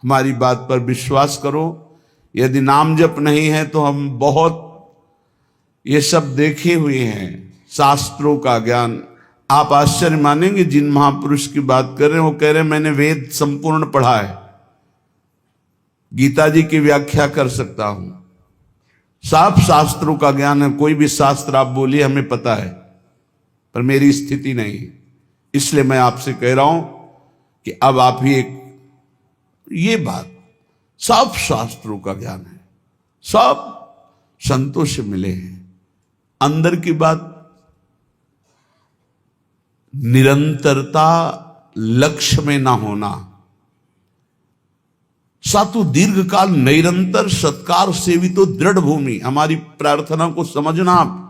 हमारी बात पर विश्वास करो। यदि नाम जप नहीं है तो हम बहुत ये सब देखे हुए हैं, शास्त्रों का ज्ञान। आप आश्चर्य मानेंगे, जिन महापुरुष की बात कर रहे हैं वो कह रहे हैं मैंने वेद संपूर्ण पढ़ा है, गीता जी की व्याख्या कर सकता हूं, साफ शास्त्रों का ज्ञान है, कोई भी शास्त्र आप बोलिए हमें पता है, पर मेरी स्थिति नहीं। इसलिए मैं आपसे कह रहा हूं कि अब आप ही एक ये बात, सब शास्त्रों का ज्ञान है, सब संतों से मिले हैं। अंदर की बात, निरंतरता लक्ष्य में ना होना, सातु दीर्घ काल निरंतर सत्कार सेवितो दृढ़ भूमि। हमारी प्रार्थना को समझना आप।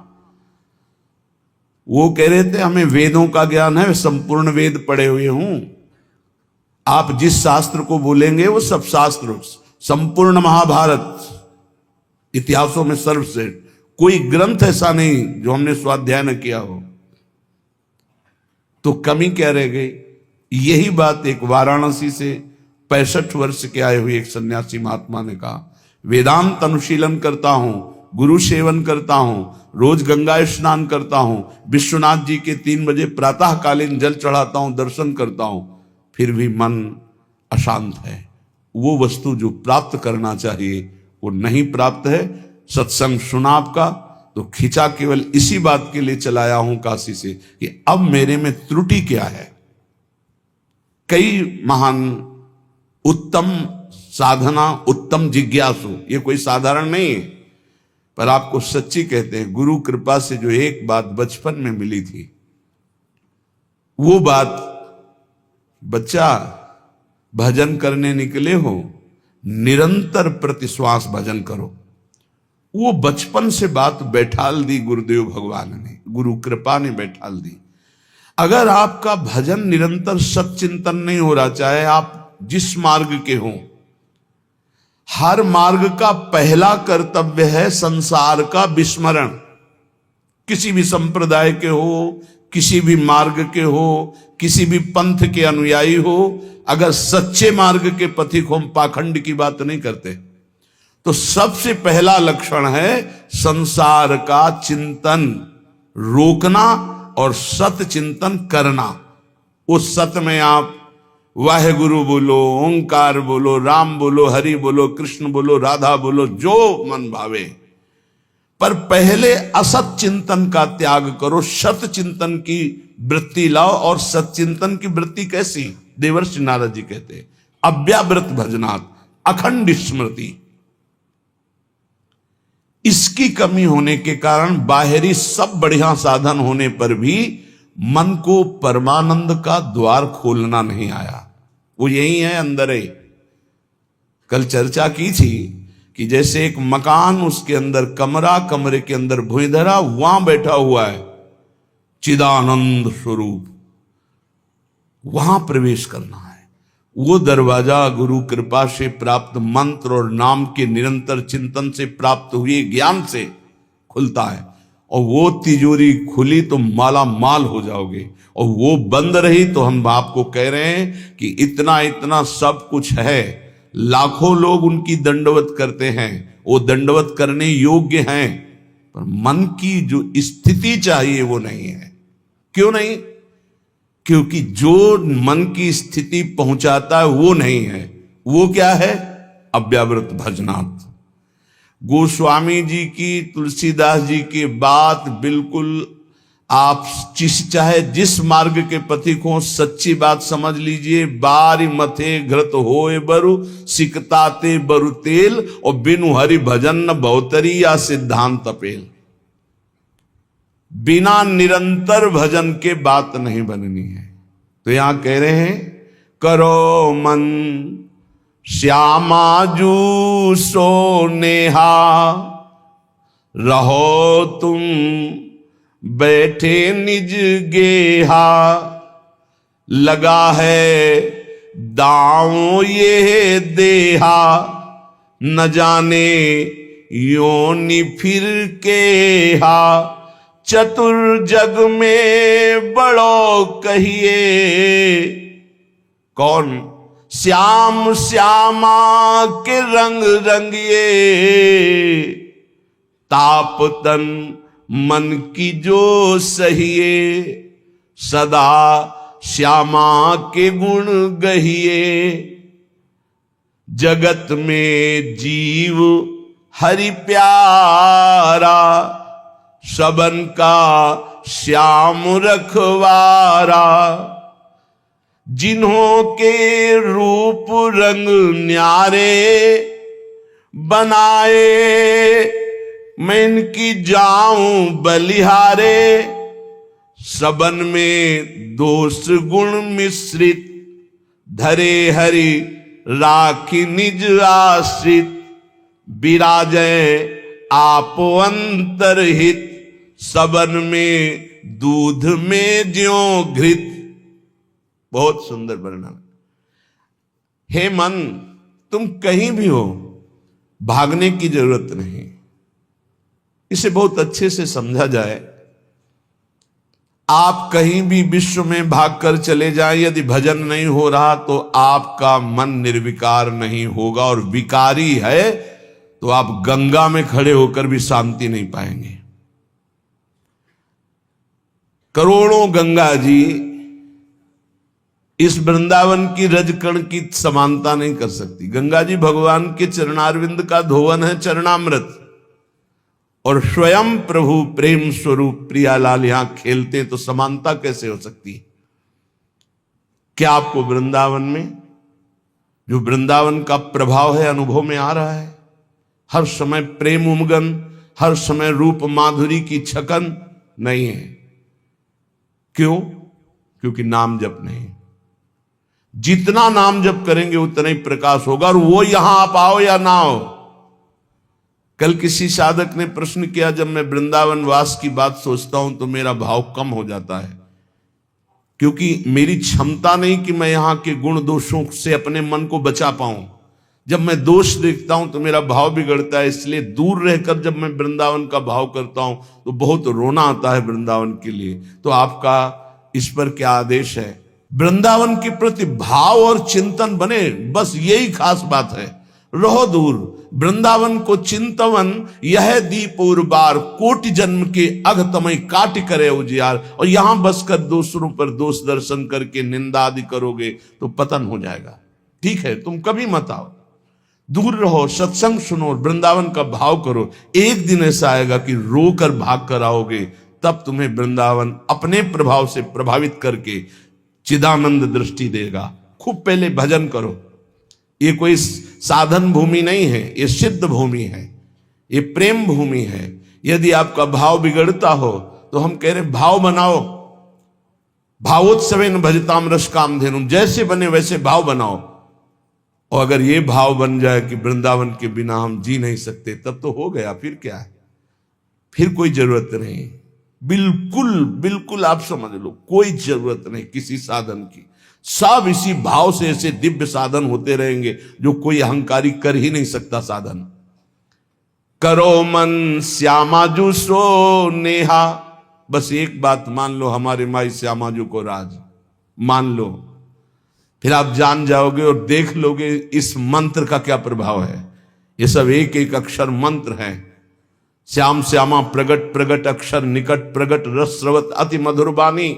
वो कह रहे थे हमें वेदों का ज्ञान है, संपूर्ण वेद पढ़े हुए हूं। आप जिस शास्त्र को बोलेंगे वो सब शास्त्र, संपूर्ण महाभारत, इतिहासों में सर्वश्रेष्ठ, कोई ग्रंथ ऐसा नहीं जो हमने स्वाध्याय न किया हो। तो कमी क्या रह गई? यही बात एक वाराणसी से 65 वर्ष के आए हुए एक सन्यासी महात्मा ने कहा, वेदांत अनुशीलन करता हूं, गुरु सेवन करता हूं, रोज गंगा स्नान करता हूं, विश्वनाथ जी के 3 बजे प्रातःकालीन जल चढ़ाता हूं, दर्शन करता हूं, फिर भी मन अशांत है। वो वस्तु जो प्राप्त करना चाहिए वो नहीं प्राप्त है। सत्संग सुना आपका तो खिंचा केवल इसी बात के लिए चलाया हूं काशी से कि अब मेरे में त्रुटि क्या है। कई महान उत्तम साधना, उत्तम जिज्ञासु, ये कोई साधारण नहीं है, पर आपको सच्ची कहते हैं, गुरु कृपा से जो एक बात बचपन में मिली थी, वो बात, बच्चा भजन करने निकले हो, निरंतर प्रतिश्वास भजन करो। वो बचपन से बात बैठाल दी गुरुदेव भगवान ने, गुरु कृपा ने बैठाल दी। अगर आपका भजन निरंतर सच्चिंतन नहीं हो रहा, चाहे आप जिस मार्ग के हों, हर मार्ग का पहला कर्तव्य है संसार का विस्मरण। किसी भी संप्रदाय के हो, किसी भी मार्ग के हो, किसी भी पंथ के अनुयायी हो, अगर सच्चे मार्ग के पथिक हो, पाखंड की बात नहीं करते, तो सबसे पहला लक्षण है संसार का चिंतन रोकना और सत चिंतन करना। उस सत में आप वाहेगुरु बोलो, ओंकार बोलो, राम बोलो, हरि बोलो, कृष्ण बोलो, राधा बोलो, जो मन भावे, पर पहले असत चिंतन का त्याग करो, सत चिंतन की वृत्ति लाओ। और सत चिंतन की वृत्ति कैसी? देवर्षि नारद जी कहते, अव्यावृत भजनात् अखंड स्मृति। इसकी कमी होने के कारण बाहरी सब बढ़िया साधन होने पर भी मन को परमानंद का द्वार खोलना नहीं आया। वो यही है, अंदर है। कल चर्चा की थी कि जैसे एक मकान, उसके अंदर कमरा, कमरे के अंदर भुइंधरा, वहां बैठा हुआ है चिदानंद स्वरूप, वहां प्रवेश करना है। वो दरवाजा गुरु कृपा से प्राप्त मंत्र और नाम के निरंतर चिंतन से प्राप्त हुए ज्ञान से खुलता है। और वो तिजोरी खुली तो माला माल हो जाओगे, और वो बंद रही तो हम आपको कह रहे हैं कि इतना इतना सब कुछ है, लाखों लोग उनकी दंडवत करते हैं, वो दंडवत करने योग्य हैं, पर मन की जो स्थिति चाहिए वो नहीं है। क्यों नहीं? क्योंकि जो मन की स्थिति पहुंचाता है वो नहीं है। वो क्या है? अव्यावृत भजनात्। गोस्वामी जी की, तुलसीदास जी की बात बिल्कुल, आप चाहे जिस मार्ग के पथिक हो, सच्ची बात समझ लीजिए। बारी मथे घृत होए बरु, सिकताते बरु तेल, और बिनु हरि भजन न बहुतरी या सिद्धांत अपेल। बिना निरंतर भजन के बात नहीं बननी है। तो यहां कह रहे हैं, करो मन श्यामा जू सोनेहा, रहो तुम बैठे निज गेहा, लगा है दांव ये देहा, न जाने योनि फिर केहा, चतुर जग में बड़ो कहिए। कौन? श्याम श्यामा के रंग रंगिए, ताप तन मन की जो सहिए, सदा श्यामा के गुण गहिए। जगत में जीव हरि प्यारा, सबन का श्याम रखवारा। जिन्हों के रूप रंग न्यारे, बनाए मैं इनकी जाऊं बलिहारे। सबन में दोष गुण मिश्रित, धरे हरि राखी निज आश्रित। विराजय आप अंतरहित, सबन में दूध में ज्यों घृत। बहुत सुंदर वर्णन। हे मन, तुम कहीं भी हो, भागने की जरूरत नहीं। इसे बहुत अच्छे से समझा जाए। आप कहीं भी विश्व में भागकर चले जाएं, यदि भजन नहीं हो रहा तो आपका मन निर्विकार नहीं होगा, और विकारी है तो आप गंगा में खड़े होकर भी शांति नहीं पाएंगे। करोड़ों गंगा जी इस वृंदावन की रजकण की समानता नहीं कर सकती। गंगा जी भगवान के चरणारविंद का धोवन है, चरणामृत, और स्वयं प्रभु प्रेम स्वरूप प्रियालाल यहां खेलते हैं, तो समानता कैसे हो सकती है? क्या आपको वृंदावन में जो वृंदावन का प्रभाव है अनुभव में आ रहा है? हर समय प्रेम उमगन, हर समय रूप माधुरी की छकन नहीं है। क्यों? क्योंकि नाम जप नहीं। जितना नाम जप करेंगे उतना ही प्रकाश होगा, और वो यहां आप आओ या ना आओ। कल किसी साधक ने प्रश्न किया, जब मैं वृंदावन वास की बात सोचता हूं तो मेरा भाव कम हो जाता है, क्योंकि मेरी क्षमता नहीं कि मैं यहां के गुण दोषों से अपने मन को बचा पाऊं। जब मैं दोष देखता हूं तो मेरा भाव बिगड़ता है, इसलिए दूर रहकर जब मैं वृंदावन का भाव करता हूं तो बहुत रोना आता है वृंदावन के लिए। तो आपका इस पर क्या आदेश है? वृंदावन के प्रति भाव और चिंतन बने, बस यही खास बात है। रहो दूर, वृंदावन को चिंतवन यह दीप उर्बार, कोटि जन्म के अघतमय काट करे उजियार। और यहां बसकर दूसरों पर दोष दर्शन करके निंदा आदि करोगे तो पतन हो जाएगा। ठीक है, तुम कभी मत आओ, दूर रहो, सत्संग सुनो, वृंदावन का भाव करो। एक दिन ऐसा आएगा कि रोकर भाग कर आओगे, तब तुम्हें वृंदावन अपने प्रभाव से प्रभावित करके चिदानंद दृष्टि देगा। खूब पहले भजन करो। ये कोई साधन भूमि नहीं है, ये सिद्ध भूमि है, ये प्रेम भूमि है। यदि आपका भाव बिगड़ता हो तो हम कह रहे भाव बनाओ। भावोत्सवेन भजताम रस कामधेनुम, जैसे बने वैसे भाव बनाओ। और अगर ये भाव बन जाए कि वृंदावन के बिना हम जी नहीं सकते, तब तो हो गया। फिर क्या है? फिर कोई जरूरत नहीं। बिल्कुल बिल्कुल आप समझ लो, कोई जरूरत नहीं किसी साधन की। सब इसी भाव से ऐसे दिव्य साधन होते रहेंगे जो कोई अहंकारी कर ही नहीं सकता साधन। करो मन श्यामाजू सो नेहा, बस एक बात मान लो, हमारे माई श्यामाजू को राज मान लो, फिर आप जान जाओगे और देख लोगे इस मंत्र का क्या प्रभाव है। ये सब एक एक अक्षर मंत्र है। श्याम श्यामा प्रगट प्रगट अक्षर निकट प्रगट रस स्रवत अति मधुर बानी।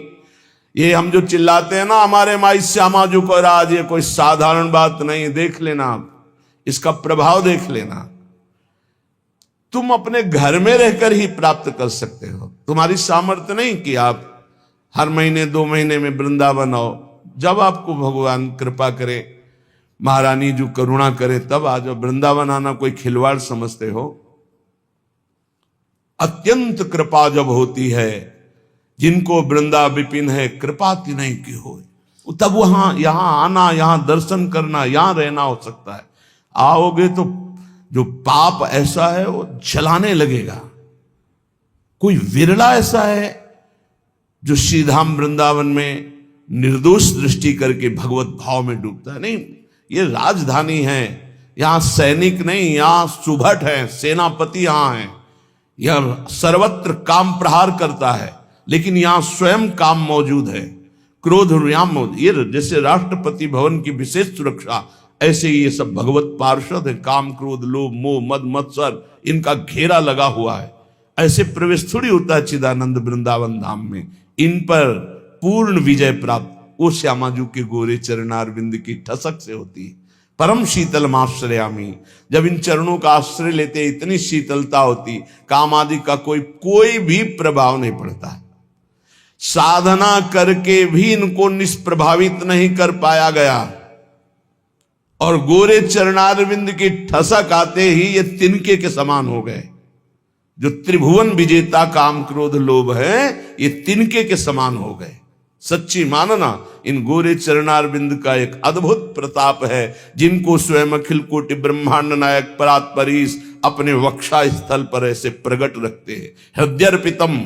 ये हम जो चिल्लाते हैं ना, हमारे माई श्यामाजू को राज, ये कोई साधारण बात नहीं। देख लेना आप, इसका प्रभाव देख लेना। तुम अपने घर में रहकर ही प्राप्त कर सकते हो। तुम्हारी सामर्थ्य नहीं कि आप हर महीने 2 महीने में वृंदावन आओ। जब आपको भगवान कृपा करे, महारानी जो करुणा करे, तब आ जाओ। वृंदावन आना कोई खिलवाड़ समझते हो? अत्यंत कृपा जब होती है, जिनको वृंदा विपिन है कृपा नहीं की हो, तब वहां यहां आना, यहां दर्शन करना, यहां रहना हो सकता है। आओगे तो जो पाप ऐसा है वो जलाने लगेगा। कोई विरला ऐसा है जो श्रीधाम वृंदावन में निर्दोष दृष्टि करके भगवत भाव में डूबता है। नहीं, ये राजधानी है, यहां सैनिक नहीं, यहां सुभट है, सेनापति यहां है। यह सर्वत्र काम प्रहार करता है, लेकिन यहां स्वयं काम मौजूद है। क्रोध व्याम, ये जैसे राष्ट्रपति भवन की विशेष सुरक्षा, ऐसे ही ये सब भगवत पार्षद है। काम क्रोध लोभ मोह मद मत्सर इनका घेरा लगा हुआ है। ऐसे प्रवेश थोड़ी होता है चिदानंद वृंदावन धाम में। इन पर पूर्ण विजय प्राप्त वो श्यामाजू के गोरे चरणारविंद की ठसक से होती है। परम शीतल आश्रयामी, जब इन चरणों का आश्रय लेते इतनी शीतलता होती, काम आदि का कोई भी प्रभाव नहीं पड़ता है। साधना करके भी इनको निष्प्रभावित नहीं कर पाया गया, और गोरे चरणारविंद की ठसक आते ही ये तिनके के समान हो गए। जो त्रिभुवन विजेता काम क्रोध लोभ है, ये तिनके के समान हो गए। सच्ची मानना, इन गोरे चरणारविंद का एक अद्भुत प्रताप है, जिनको स्वयं अखिल कोटि ब्रह्मांड नायक परात्परीश अपने वक्षा स्थल पर ऐसे प्रकट रखते हैं। हृदयर्पितम,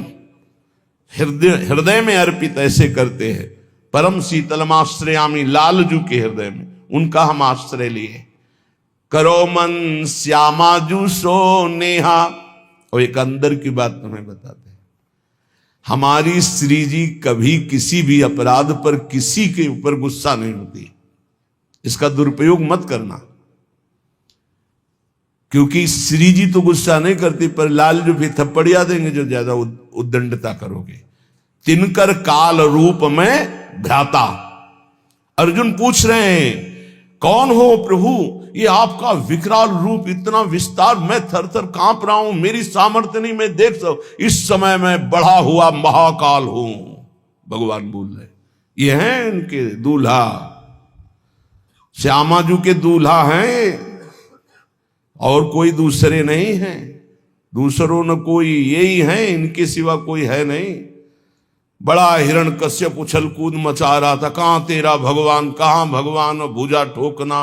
हृदय में अर्पित ऐसे करते हैं। परम शीतलमाश्रयामी, लालजू के हृदय में उनका हम आश्रय लिए। करो मन श्यामाजू सो नेहा। और एक अंदर की बात तुम्हें बताते हैं, हमारी श्री जी कभी किसी भी अपराध पर किसी के ऊपर गुस्सा नहीं होती। इसका दुरुपयोग मत करना, क्योंकि श्री जी तो गुस्सा नहीं करती, पर लालजू भी थप्पड़िया देंगे जो ज्यादा उद्दंडता करोगे। तिनकर काल रूप में भ्राता। अर्जुन पूछ रहे हैं, कौन हो प्रभु? ये आपका विकराल रूप, इतना विस्तार, मैं थर थर कांप रहा हूं, मेरी सामर्थ्य नहीं, मैं देख सकूं। इस समय मैं बढ़ा हुआ महाकाल हूं, भगवान बोल रहे। ये हैं इनके दूल्हा, श्यामाजू के दूल्हा हैं, और कोई दूसरे नहीं हैं। दूसरों न कोई, यही हैं, इनके सिवा कोई है नहीं। बड़ा हिरण्यकश्यप उछल कूद मचा रहा था, कहां तेरा भगवान, कहां भगवान, और भुजा ठोकना।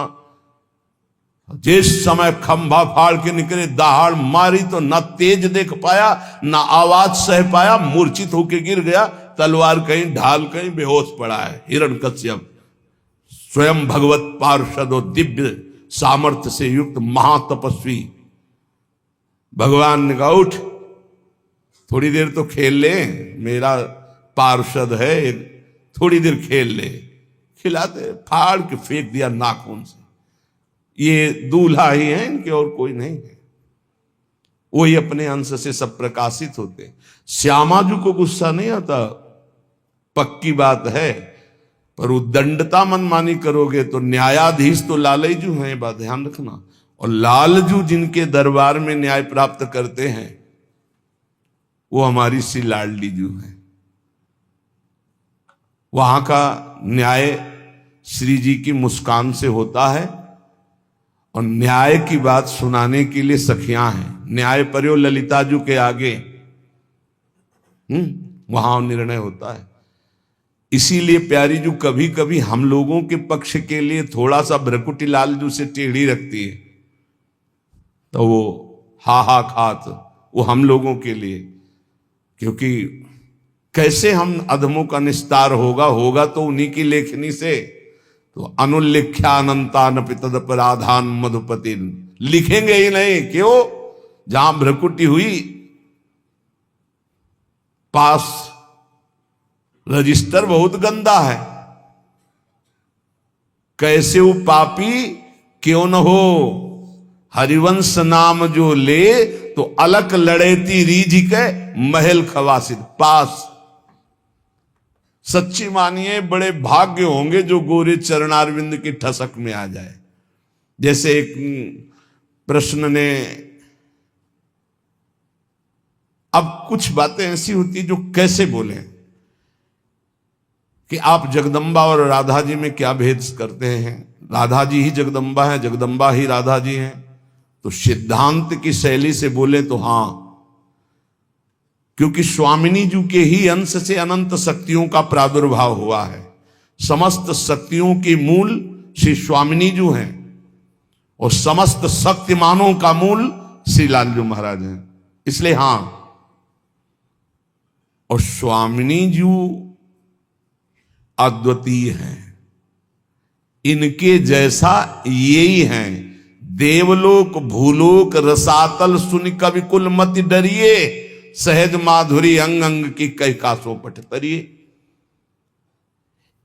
जिस समय खंभा फाड़ के निकले, दहाड़ मारी तो ना तेज देख पाया, ना आवाज सह पाया, मूर्छित होके गिर गया। तलवार कहीं ढाल, कहीं बेहोश पड़ा है हिरण्यकश्यप। स्वयं भगवत पार्षद और दिव्य सामर्थ्य से युक्त महातपस्वी भगवान ने कहा, उठ थोड़ी देर तो खेल ले, मेरा पार्षद है, थोड़ी देर खेल ले। खिलाते, फाड़ के फेंक दिया नाखून से। ये दूल्हा ही है इनके, और कोई नहीं है। वही अपने अंश से सब प्रकाशित होते। श्यामाजू को गुस्सा नहीं आता, पक्की बात है, पर उद्दंडता मनमानी करोगे तो न्यायाधीश तो लालजू हैं, बात ध्यान रखना। और लालजू जिनके दरबार में न्याय प्राप्त करते हैं, वो हमारी श्री लाडली जू है। वहां का न्याय श्री जी की मुस्कान से होता है, और न्याय की बात सुनाने के लिए सखियां हैं। न्याय पर्यो ललिताजू के आगे वहां निर्णय होता है। इसीलिए प्यारी जू कभी कभी हम लोगों के पक्ष के लिए थोड़ा सा भ्रकुटी लालजू से टेढ़ी रखती है, तो वो हा खात वो हम लोगों के लिए, क्योंकि कैसे हम अधमों का निस्तार होगा तो उन्हीं की लेखनी से। तो अनुल्लिख्यानंतान पितदपराधान मधुपति, लिखेंगे ही नहीं, क्यों? जहां भ्रकुटी हुई, पास रजिस्टर बहुत गंदा है। कैसे वो पापी क्यों न हो, हरिवंश नाम जो ले, तो अलक लड़ेती रीझ के महल खवासिद पास। सच्ची मानिए, बड़े भाग्य होंगे जो गोरे चरणारविंद की ठसक में आ जाए। जैसे एक प्रश्न ने, अब कुछ बातें ऐसी होती जो कैसे बोले कि आप जगदम्बा और राधा जी में क्या भेद करते हैं? राधा जी ही जगदम्बा है, जगदम्बा ही राधा जी हैं। तो सिद्धांत की शैली से बोले तो हां, क्योंकि स्वामिनी जी के ही अंश से अनंत शक्तियों का प्रादुर्भाव हुआ है। समस्त शक्तियों के मूल श्री स्वामिनी जी हैं, और समस्त शक्तिमानों का मूल श्री लालजू महाराज हैं। इसलिए हां, और स्वामिनी जी अद्वितीय हैं, इनके जैसा यही हैं। देवलोक भूलोक रसातल सुन कवि कुल मति डरिए, सहज माधुरी अंग अंग की कई कासों पट तरिए।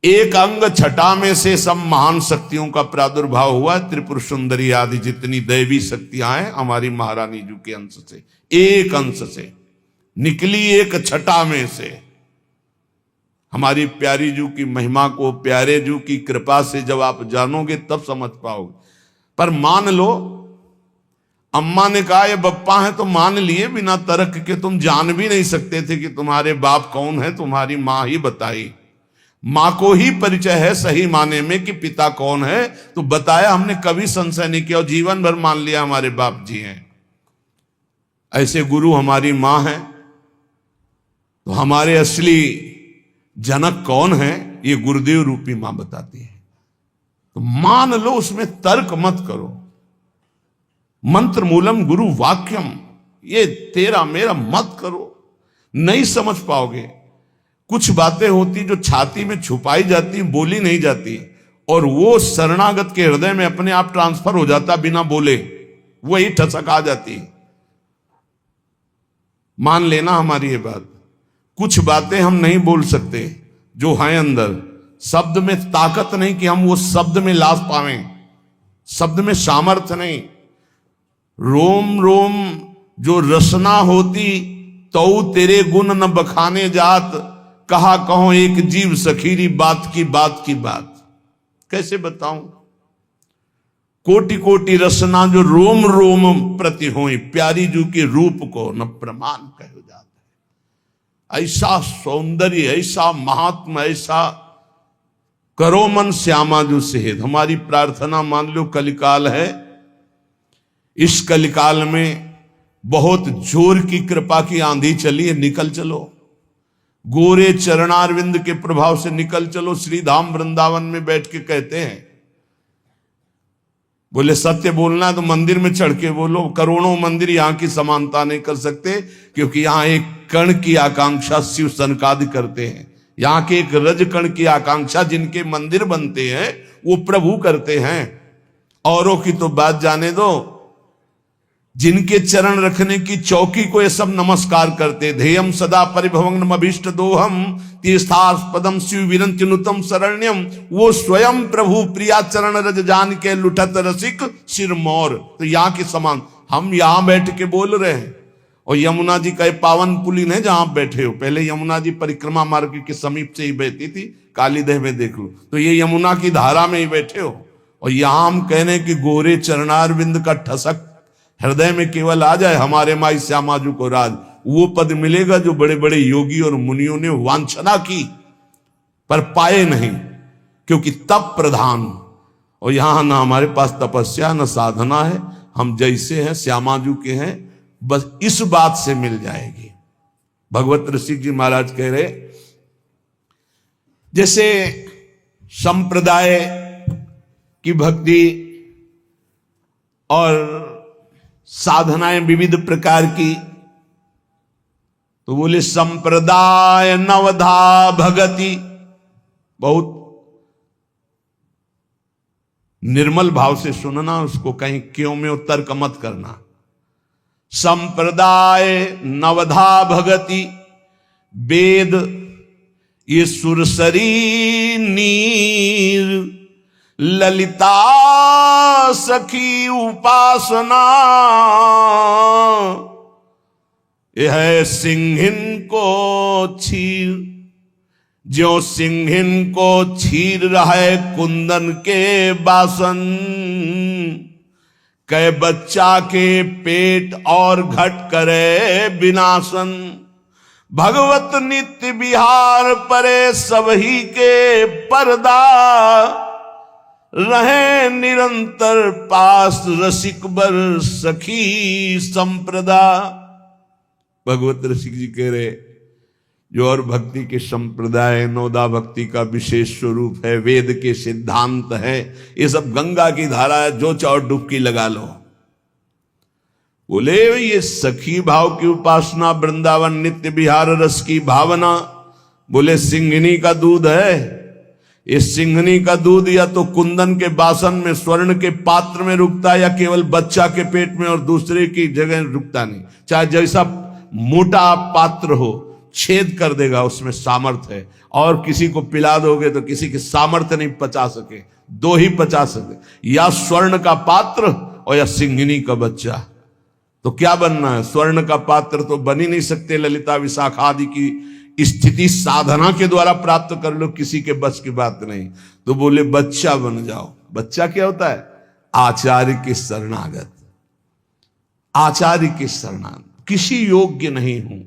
एक अंग छटा में से सब महान शक्तियों का प्रादुर्भाव हुआ। त्रिपुर सुंदरी आदि जितनी दैवी शक्तियां हैं हमारी महारानी जी के अंश से, एक अंश से निकली, एक छटा में से। हमारी प्यारी जू की महिमा को, प्यारे जू की कृपा से जब आप जानोगे तब समझ पाओगे। पर मान लो, अम्मा ने कहा ये बप्पा है तो मान लिए बिना तर्क के। तुम जान भी नहीं सकते थे कि तुम्हारे बाप कौन है, तुम्हारी माँ ही बताई। माँ को ही परिचय है सही माने में कि पिता कौन है, तो बताया। हमने कभी संशय नहीं किया और जीवन भर मान लिया हमारे बाप जी हैं। ऐसे गुरु हमारी माँ है। तो हमारे असली जनक कौन है, ये गुरुदेव रूपी मां बताती है। तो मान लो, उसमें तर्क मत करो। मंत्र मूलम गुरु वाक्यम, ये तेरा मेरा मत करो, नहीं समझ पाओगे। कुछ बातें होती जो छाती में छुपाई जाती, बोली नहीं जाती, और वो शरणागत के हृदय में अपने आप ट्रांसफर हो जाता बिना बोले, वही ठसक आ जाती। मान लेना हमारी ये बात। कुछ बातें हम नहीं बोल सकते जो हैं अंदर, शब्द में ताकत नहीं कि हम वो शब्द में लाभ पावें, शब्द में सामर्थ्य नहीं। रोम रोम जो रसना होती तो तेरे गुण न बखाने जात, कहा कहो एक जीव सखीरी बात की बात की बात। कैसे बताऊं? कोटि कोटि रसना जो रोम रोम प्रति होई, प्यारी जू के रूप को न प्रमाण कहो जाता है। ऐसा सौंदर्य, ऐसा महात्मा, ऐसा करो मन श्यामा जो सेहद। हमारी प्रार्थना मान लो कलिकाल है, इस कलिकाल में बहुत जोर की कृपा की आंधी चली है, निकल चलो। गोरे चरणारविंद के प्रभाव से निकल चलो। श्री धाम वृंदावन में बैठ के कहते हैं, बोले सत्य बोलना है तो मंदिर में चढ़ के बोलो। करोड़ों मंदिर यहां की समानता नहीं कर सकते, क्योंकि यहां एक कण की आकांक्षा शिव सनकादि करते हैं। यहां के एक रज कण की आकांक्षा जिनके मंदिर बनते हैं वो प्रभु करते हैं। औरों की तो बात जाने दो, जिनके चरण रखने की चौकी को ये सब नमस्कार करते। ध्येयम सदा परिभवंगम अभीष्ट दोहम तीर्थास्पदम शिव विरंत्यनुतम शरण्यम। वो स्वयं प्रभु प्रिया चरण रज जान के लुठत रसिक सिरमौर। तो यहाँ के समान हम यहाँ बैठ के बोल रहे हैं। और यमुना जी का पावन पुलिन है जहां आप बैठे हो। पहले यमुना जी परिक्रमा मार्ग के समीप से ही बहती थी, कालीदेह में देख लो। तो ये यमुना की धारा में ही बैठे हो। और यहां हम कह रहे हैं कि गोरे चरणारविंद का ठसक हृदय में केवल आ जाए, हमारे माई श्यामाजू को राज, वो पद मिलेगा जो बड़े बड़े योगी और मुनियों ने वांछना की पर पाए नहीं, क्योंकि तप प्रधान। और यहां ना हमारे पास तपस्या न साधना है, हम जैसे हैं श्यामाजू के हैं, बस इस बात से मिल जाएगी। भगवत ऋषि जी महाराज कह रहे, जैसे संप्रदाय की भक्ति और साधनाएं विविध प्रकार की, तो बोले संप्रदाय नवधा भगति। बहुत निर्मल भाव से सुनना, उसको कहीं क्यों में तर्क मत करना। संप्रदाय नवधा भगति वेद ये सुरसरी नीर, ललिता सखी उपासना यह सिंहिन को छीर। जो सिंहिन को छीर रहे कुंदन के बासन, कै बच्चा के पेट और घट करे विनाशन। भगवत नित्य विहार परे सबही के पर्दा, रहे निरंतर पास रसिक बर सखी संप्रदा। भगवत रसिक जी कह रहे, जो और भक्ति के संप्रदाय नौदा भक्ति का विशेष स्वरूप है, वेद के सिद्धांत है, ये सब गंगा की धारा है, जो चाहो डुबकी लगा लो। बोले ये सखी भाव की उपासना, वृंदावन नित्य विहार रस की भावना। बोले सिंघनी का दूध है, इस सिंघनी का दूध या तो कुंदन के बासन में स्वर्ण के पात्र में रुकता है, या केवल बच्चा के पेट में और दूसरे की जगह रुकता नहीं। चाहे जैसा मोटा पात्र हो, छेद कर देगा, उसमें सामर्थ्य है। और किसी को पिला दोगे तो किसी के सामर्थ्य नहीं पचा सके, दो ही पचा सके, या स्वर्ण का पात्र और या सिंहिनी का बच्चा। तो क्या बनना है? स्वर्ण का पात्र तो बन ही नहीं सकते, ललिता विशाखा आदि की स्थिति साधना के द्वारा प्राप्त कर लो, किसी के बस की बात नहीं। तो बोले बच्चा बन जाओ। बच्चा क्या होता है? आचार्य के शरणागत, आचार्य के शरणागत। किसी योग्य नहीं हूं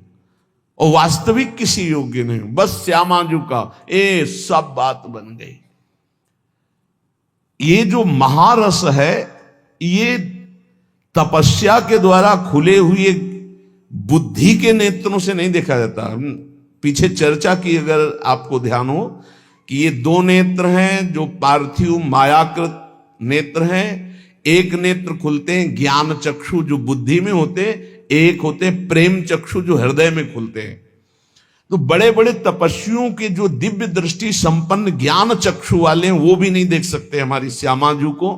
और वास्तविक किसी योग्य नहीं हूं, बस श्यामाजू का ए सब बात बन गई। ये जो महारस है, ये तपस्या के द्वारा खुले हुए बुद्धि के नेत्रों से नहीं देखा जाता। पीछे चर्चा की, अगर आपको ध्यान हो, कि ये दो नेत्र हैं जो पार्थिव मायाकृत नेत्र हैं। एक नेत्र खुलते हैं ज्ञान चक्षु जो बुद्धि में होते, एक होते प्रेम चक्षु जो हृदय में खुलते हैं। तो बड़े बड़े तपस्वियों के जो दिव्य दृष्टि संपन्न ज्ञान चक्षु वाले हैं, वो भी नहीं देख सकते हमारी श्यामाजू को,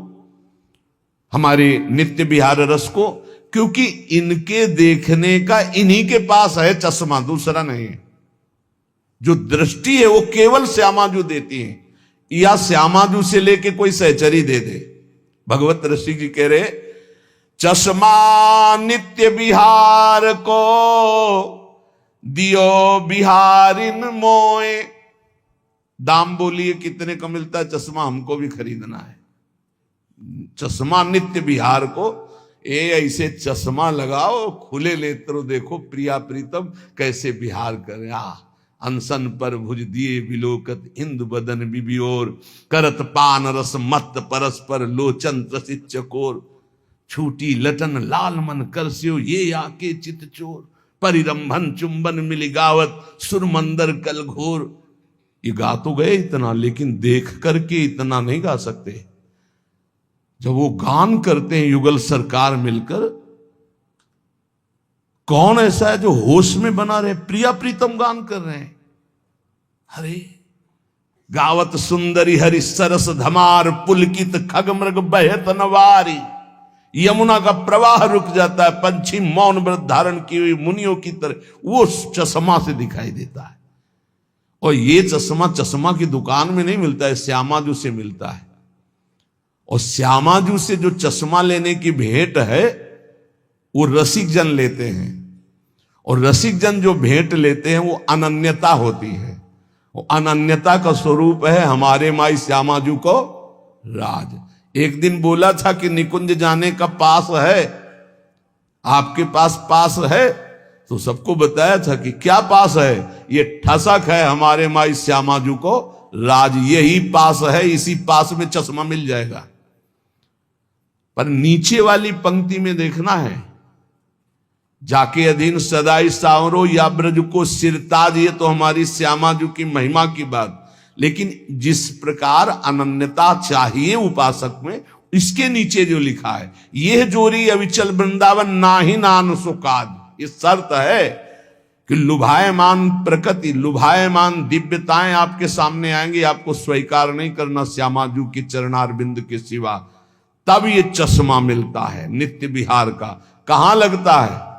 हमारे नित्य विहार रस को, क्योंकि इनके देखने का इन्हीं के पास है चश्मा, दूसरा नहीं है। जो दृष्टि है वो केवल श्यामाजू देती है, या श्यामाजू से लेके कोई सहचरी दे दे। भगवत ऋषि जी कह रहे, चश्मा नित्य विहार को दियो बिहारिन मोए। दाम बोलिए कितने का मिलता है चश्मा, हमको भी खरीदना है। चश्मा नित्य विहार को, ऐसे चश्मा लगाओ, खुले नेत्रों देखो प्रिया प्रीतम कैसे विहार करे। अनसन पर भुज दिए विलोकत इंदु बदन बिबियोर, करत पान रस मत परस्पर लोचन त्रसित चकोर। छूटी लटन लाल मन करस्यो ये आके चित चोर, परिरंभन चुंबन मिली गावत सुरमंदर कल घोर। ये गा तो गए इतना, लेकिन देख करके इतना नहीं गा सकते। जब वो गान करते हैं युगल सरकार मिलकर, कौन ऐसा है जो होश में बना रहे? प्रिया प्रीतम गान कर रहे हैं। अरे गावत सुंदरी हरि सरस धमार, पुलकित खग मृग बहत नवारी। यमुना का प्रवाह रुक जाता है, पंछी मौन व्रत धारण की हुई मुनियों की तरह वो चश्मा से दिखाई देता है। और ये चश्मा की दुकान में नहीं मिलता है, श्यामाजू से मिलता है। और श्यामाजू से जो चश्मा लेने की भेंट है वो रसिक जन लेते हैं, और रसिक जन जो भेंट लेते हैं वो अनन्यता होती है। वो अनन्यता का स्वरूप है हमारे माई श्यामाजू को राज। एक दिन बोला था कि निकुंज जाने का पास है, आपके पास है, तो सबको बताया था कि क्या पास है? ये ठसक है हमारे माई श्यामाजू को राज, यही पास है, इसी पास में चश्मा मिल जाएगा। पर नीचे वाली पंक्ति में देखना है, जाके अधीन सदाई सावरो या ब्रज को सिरताज, ये तो हमारी श्यामाजू की महिमा की बात। लेकिन जिस प्रकार अनन्यता चाहिए उपासक में, इसके नीचे जो लिखा है, यह जोरी अविचल वृंदावन नाही नान सुकाद, ये शर्त है कि लुभायमान प्रकृति, लुभायमान दिव्यताएं आपके सामने आएंगी, आपको स्वीकार नहीं करना श्यामाजू के चरणारविंद के सिवा, तब ये चश्मा मिलता है नित्य विहार का। कहां लगता है?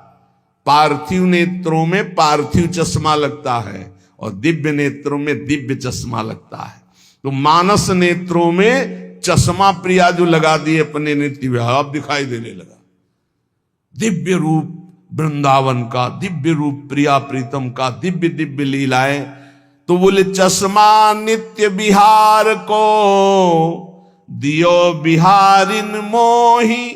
पार्थिव नेत्रों में पार्थिव चश्मा लगता है, और दिव्य नेत्रों में दिव्य चश्मा लगता है। तो मानस नेत्रों में चश्मा प्रिया जो लगा दिए अपने नित्य विहार, अब दिखाई देने लगा दिव्य रूप वृंदावन का, दिव्य रूप प्रिया प्रीतम का, दिव्य दिव्य लीलाएं। तो बोले चश्मा नित्य विहार को दियो बिहारिन मोही,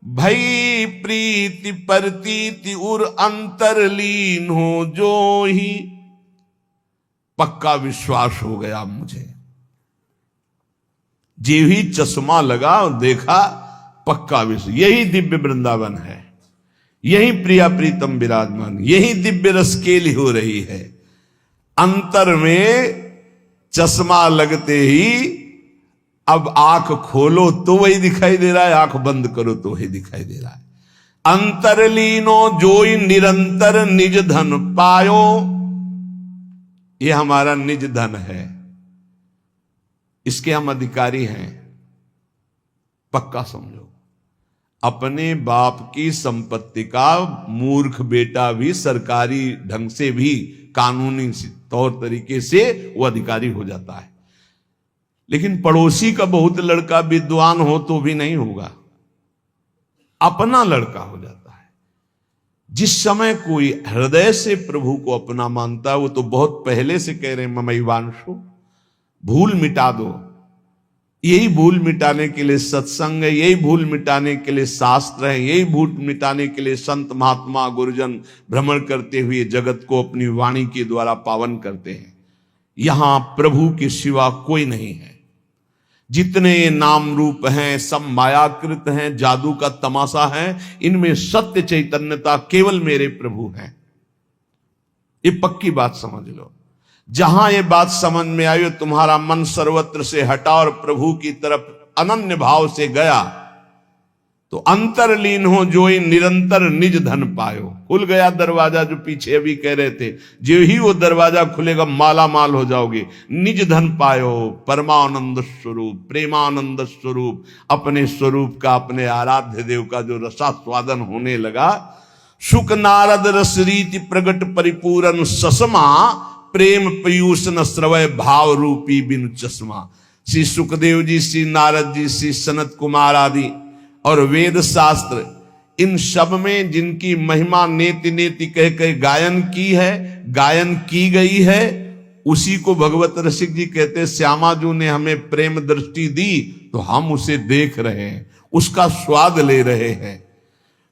भई प्रीति परतीति उर अंतरलीन हो जो ही। पक्का विश्वास हो गया मुझे, जी ही चश्मा लगा और देखा, पक्का विश्वास, यही दिव्य वृंदावन है, यही प्रिया प्रीतम विराजमान, यही दिव्य रसकेली हो रही है। अंतर में चश्मा लगते ही अब आंख खोलो तो वही दिखाई दे रहा है, आंख बंद करो तो वही दिखाई दे रहा है। अंतरलीनो जोई निरंतर निज धन पायो, ये हमारा निज धन है, इसके हम अधिकारी हैं। पक्का समझो, अपने बाप की संपत्ति का मूर्ख बेटा भी सरकारी ढंग से भी कानूनी तौर तरीके से वो अधिकारी हो जाता है। लेकिन पड़ोसी का बहुत लड़का विद्वान हो तो भी नहीं होगा, अपना लड़का हो जाता है। जिस समय कोई हृदय से प्रभु को अपना मानता है, वो तो बहुत पहले से कह रहे हैं ममैवांशो, भूल मिटा दो। यही भूल मिटाने के लिए सत्संग है, यही भूल मिटाने के लिए शास्त्र है, यही भूल मिटाने के लिए संत महात्मा गुरुजन भ्रमण करते हुए जगत को अपनी वाणी के द्वारा पावन करते हैं। यहां प्रभु के सिवा कोई नहीं है। जितने नाम रूप हैं सब मायाकृत हैं, जादू का तमाशा है, इनमें सत्य चैतन्यता केवल मेरे प्रभु हैं। ये पक्की बात समझ लो। जहां ये बात समझ में आई, तुम्हारा मन सर्वत्र से हटा और प्रभु की तरफ अनन्य भाव से गया, तो अंतरलीन हो जो ही निरंतर निज धन पायो। खुल गया दरवाजा, जो पीछे अभी कह रहे थे, जो ही वो दरवाजा खुलेगा माला माल हो जाओगे। निज धन पायो, परमानंद स्वरूप, प्रेमानंद स्वरूप, अपने स्वरूप का, अपने आराध्य देव का जो रसास्वादन होने लगा। सुख नारद रस रीति प्रगट परिपूरन ससमा, प्रेम पीयूष न श्रवय भाव रूपी बिनु चश्मा। श्री सुखदेव जी, श्री नारद जी, श्री सनत कुमार आदि और वेद शास्त्र, इन सब में जिनकी महिमा नेति नेति कह कह गायन की है, गायन की गई है, उसी को भगवत रसिक जी कहते हैं, श्यामाजू ने हमें प्रेम दृष्टि दी तो हम उसे देख रहे हैं, उसका स्वाद ले रहे हैं।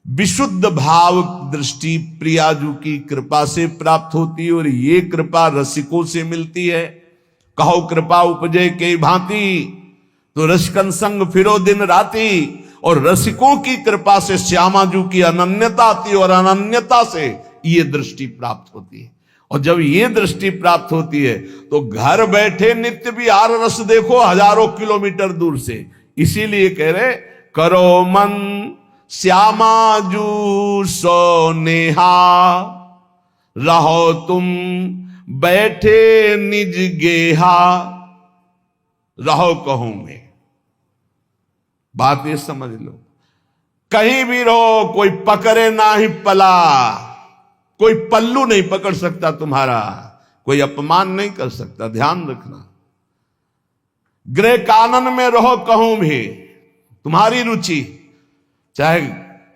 विशुद्ध भाव दृष्टि प्रियाजू की कृपा से प्राप्त होती है, और ये कृपा रसिकों से मिलती है। कहो कृपा उपजे के भांति, तो रसिकन संग फिरो दिन राती। और रसिकों की कृपा से श्यामाजू की अनन्यता आती है, और अनन्यता से ये दृष्टि प्राप्त होती है। और जब ये दृष्टि प्राप्त होती है तो घर बैठे नित्य विहार रस देखो हजारों किलोमीटर दूर से। इसीलिए कह रहे, करो मन श्यामाजू सो नेहा, रहो तुम बैठे निज गेहा, रहो कहूं में। बात ये समझ लो, कहीं भी रहो, कोई पकड़े ना ही पला, कोई पल्लू नहीं पकड़ सकता तुम्हारा, कोई अपमान नहीं कर सकता। ध्यान रखना, गृह कानन में रहो कहूं भी, तुम्हारी रुचि, चाहे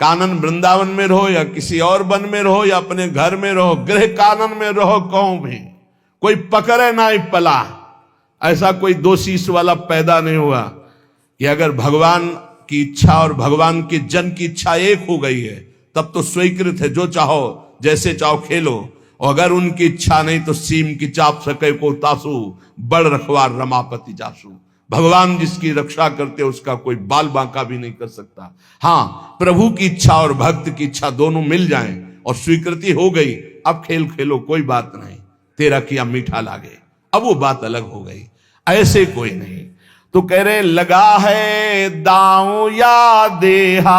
कानन वृंदावन में रहो या किसी और वन में रहो या अपने घर में रहो, गृह कानन में रहो कहूं भी, कोई पकड़े ना ही पला। ऐसा कोई दो शीश वाला पैदा नहीं हुआ कि अगर भगवान की इच्छा और भगवान के जन की इच्छा एक हो गई है तब तो स्वीकृत है, जो चाहो जैसे चाहो खेलो। और अगर उनकी इच्छा नहीं तो सीम की चाप सके को तासु, बड़ रखवार रमापति जासु। भगवान जिसकी रक्षा करते उसका कोई बाल बांका भी नहीं कर सकता। हां, प्रभु की इच्छा और भक्त की इच्छा दोनों मिल जाएं और स्वीकृति हो गई, अब खेल खेलो, कोई बात नहीं, तेरा किया मीठा लागे, अब वो बात अलग हो गई। ऐसे कोई नहीं। तो कह रहे, लगा है दांव या देहा,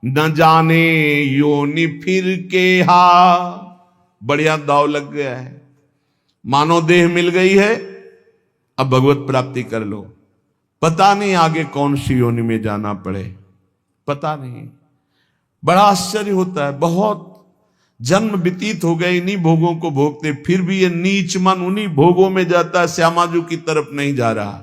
न जाने योनि फिर के हा। बढ़िया दाव लग गया है, मानो देह मिल गई है, अब भगवत प्राप्ति कर लो। पता नहीं आगे कौन सी योनि में जाना पड़े, पता नहीं। बड़ा आश्चर्य होता है, बहुत जन्म व्यतीत हो गए इन्हीं भोगों को भोगते, फिर भी ये नीच मन उन्हीं भोगों में जाता है, श्यामाजू की तरफ नहीं जा रहा,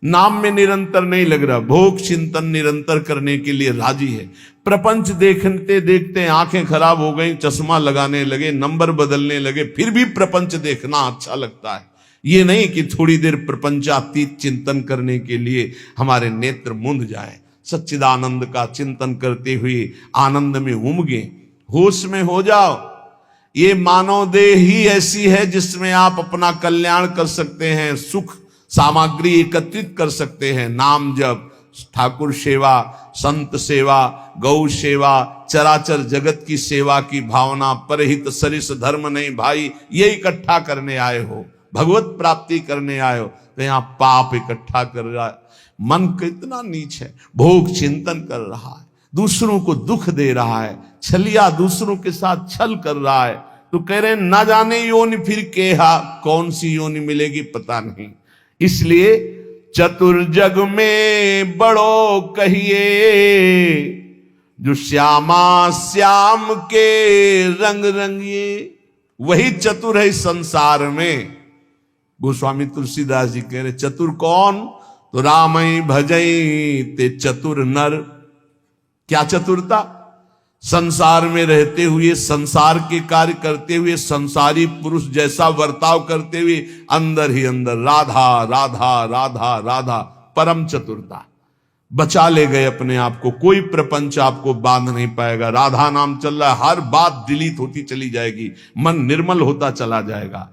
नाम में निरंतर नहीं लग रहा, भोग चिंतन निरंतर करने के लिए राजी है। प्रपंच देखते देखते आंखें खराब हो गई, चश्मा लगाने लगे, नंबर बदलने लगे, फिर भी प्रपंच देखना अच्छा लगता है। ये नहीं कि थोड़ी देर प्रपंचातीत चिंतन करने के लिए हमारे नेत्र मूंद जाएं, सच्चिदानंद का चिंतन करते हुए आनंद में उमगे, होश में हो जाओ। ये मानव देह ही ऐसी है जिसमें आप अपना कल्याण कर सकते हैं, सुख सामग्री एकत्रित कर सकते हैं। नाम जप, ठाकुर सेवा, संत सेवा, गौ सेवा, चराचर जगत की सेवा की भावना, परहित सरिस धर्म नहीं भाई, ये इकट्ठा करने आए हो, भगवत प्राप्ति करने आए हो, तो यहाँ पाप इकट्ठा कर रहा है। मन कितना नीच है, भोग चिंतन कर रहा है, दूसरों को दुख दे रहा है, छलिया दूसरों के साथ छल कर रहा है। तो कह रहे ना जाने योनि फिर केहा, कौन सी योनि मिलेगी पता नहीं। इसलिए चतुर्जग में बड़ो कहिए, जो श्यामा श्याम के रंग रंगिए। वही चतुर है इस संसार में। गोस्वामी तुलसीदास जी कह रहे चतुर कौन, तो रामई भजई ते चतुर नर। क्या चतुरता, संसार में रहते हुए, संसार के कार्य करते हुए, संसारी पुरुष जैसा बर्ताव करते हुए अंदर ही अंदर राधा राधा राधा राधा, परम चतुरता। बचा ले गए अपने आप को, कोई प्रपंच आपको बांध नहीं पाएगा। राधा नाम चल रहा है, हर बात डिलीट होती चली जाएगी, मन निर्मल होता चला जाएगा।